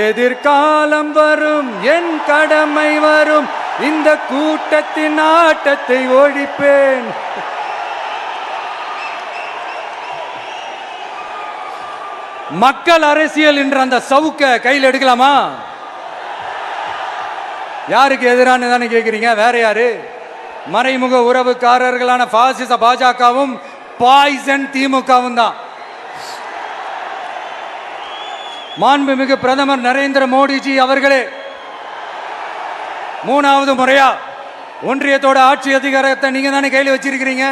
எதிர்காலம் வரும், என் கடமை வரும், இந்த கூட்டத்தின் ஆட்டத்தை ஒழிப்பேன். மக்கள் அரசியல் என்ற அந்த சவுக்க கையில் எடுக்கலாமா? யாருக்கு எதிரான தானே கேட்கிறீங்க? வேற யாரு? மறைமுக உறவுக்காரர்களான பாசிச பாஜகவும் பாய்சன் திமுகவும் தான். மாண்புமிகு பிரதமர் நரேந்திர மோடிஜி அவர்களே, 3வது முறையா ஒன்றியத்தோட ஆட்சி அதிகாரத்தை நீங்க தானே கையில் வச்சிருக்கிறீங்க.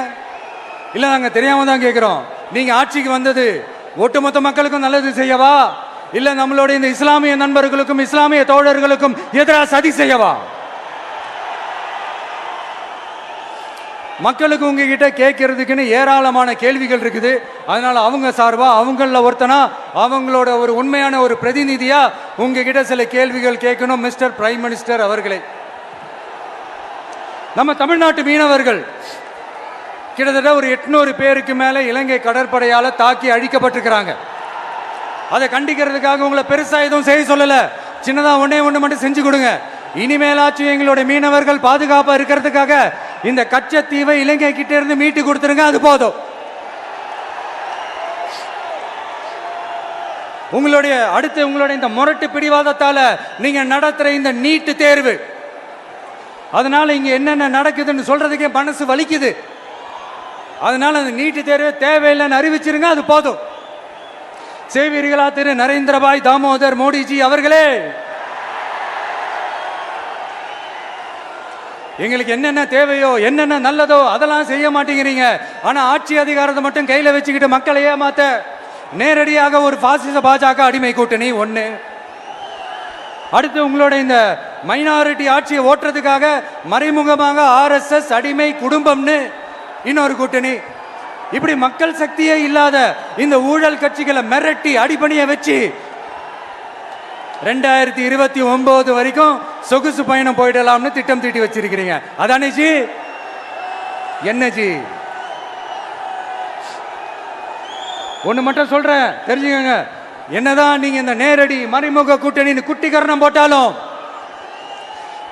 இல்ல, நாங்க தெரியாம தான் கேட்கிறோம். நீங்க ஆட்சிக்கு வந்தது ஒட்டுமொத்த மக்களுக்கும் நல்லது செய்யவா, இல்ல நம்மளுடைய இந்த இஸ்லாமிய நண்பர்களுக்கும் இஸ்லாமிய தோழர்களுக்கும் எதிராக சதி செய்யவா? மக்களுக்கு உங்ககிட்ட கேட்கறதுக்குன்னு ஏராளமான கேள்விகள் இருக்குது. அதனால அவங்க சார்பா, அவங்கள ஒருத்தனா, அவங்களோட ஒரு உண்மையான ஒரு பிரதிநிதியா உங்ககிட்ட சில கேள்விகள் கேட்கணும். மிஸ்டர் பிரைம் மினிஸ்டர் அவர்களே, நம்ம தமிழ்நாட்டு மீனவர்கள் கிட்டத்தட்ட ஒரு 800 பேருக்கு மேல இலங்கை கடற்படையால தாக்கி அழிக்கப்பட்டிருக்கிறாங்க. அதை கண்டிக்கிறதுக்காக உங்களை பெருசா எதுவும் செய்ய சொல்லல, சின்னதா ஒண்ணே ஒண்ணு மட்டும் செஞ்சு கொடுங்க. இனிமேலாச்சும் எங்களுடைய மீனவர்கள் பாதுகாப்பா இருக்கிறதுக்காக இந்த கச்சத்தீவை இலங்கை கிட்ட இருந்து மீட்டு கொடுத்துருங்க, அது போதும். உங்களுடைய இந்த முரட்டு பிடிவாதத்தால நீங்க நடத்துற இந்த நீட்டு தேர்வு, அதனால இங்க என்னென்ன நடக்குதுன்னு சொல்றதுக்கே மனசு வலிக்குது. அதனால அந்த நீட்டு தேர்வு தேவையில்லைன்னு அறிவிச்சிருங்க, அது போதும். செய்வீர்களா திரு நரேந்திரபாய் தாமோதர் மோடிஜி அவர்களே? எங்களுக்கு என்னென்ன தேவையோ, என்னென்ன நல்லதோ அதெல்லாம் செய்ய மாட்டேங்கிறீங்க. ஆனா ஆட்சி அதிகாரத்தை மட்டும் கையில வச்சுக்கிட்டு மக்களை ஏமாத்த நேரடியாக ஒரு பாசிச பாஜக அடிமை கூட்டணி ஒண்ணு. அடுத்து உங்களோட இந்த மைனாரிட்டி ஆட்சியை ஓட்டுறதுக்காக மறைமுகமாக RSS அடிமை குடும்பம்னு இன்னொரு கூட்டணி. இப்படி மக்கள் சக்தியே இல்லாத இந்த ஊழல் கட்சிகளை மிரட்டி அடிபணிய வச்சு 2029 வரைக்கும் சொகுசு பயணம் போயிடலாம்னு திட்டம் தீட்டி வச்சிருக்கிறீங்க. அதானே ஜி? என்ன ஜி? ஒண்ணு மட்டும் சொல்றேன், தெரிஞ்சுக்கங்க. என்னதான் நீங்க இந்த நேரடி மறைமுக கூட்டணி குட்டிகரணம் போட்டாலும்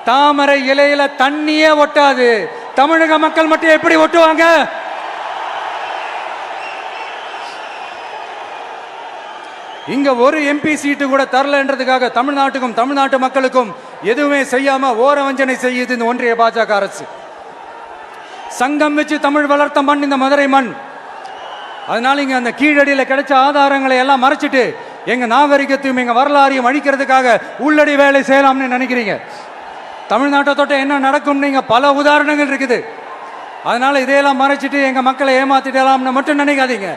தாமரை இலையில தண்ணியே ஒட்டாது. தமிழக மக்கள் மட்டும் எப்படி ஒட்டுவாங்க? இங்க ஒரு MP சீட்டு கூட தரலன்றதுக்காக தமிழ்நாட்டுக்கும் தமிழ்நாட்டு மக்களுக்கும் எதுவுமே செய்யாம ஓரவஞ்சனை செய்யுது இந்த ஒன்றிய பாஜக அரசு. சங்கம் வச்சு தமிழ் வளர்த்த மண் இந்த மதுரை மண். அதனால இங்க அந்த கீழடியில கிடைச்ச ஆதாரங்களை எல்லாம் மறைச்சிட்டு எங்க நாகரிகத்தையும் எங்க வரலாறையும் அழிக்கிறதுக்காக உள்ளடி வேலை செய்யலாம்னு நினைக்கிறீங்க. தமிழ்நாட்டை தொட்ட என்ன நடக்கும் நீங்க பல உதாரணங்கள் இருக்குது. அதனால இதையெல்லாம் மறைச்சிட்டு எங்க மக்களை ஏமாத்திடலாம்னு மட்டும் நினைக்காதீங்க.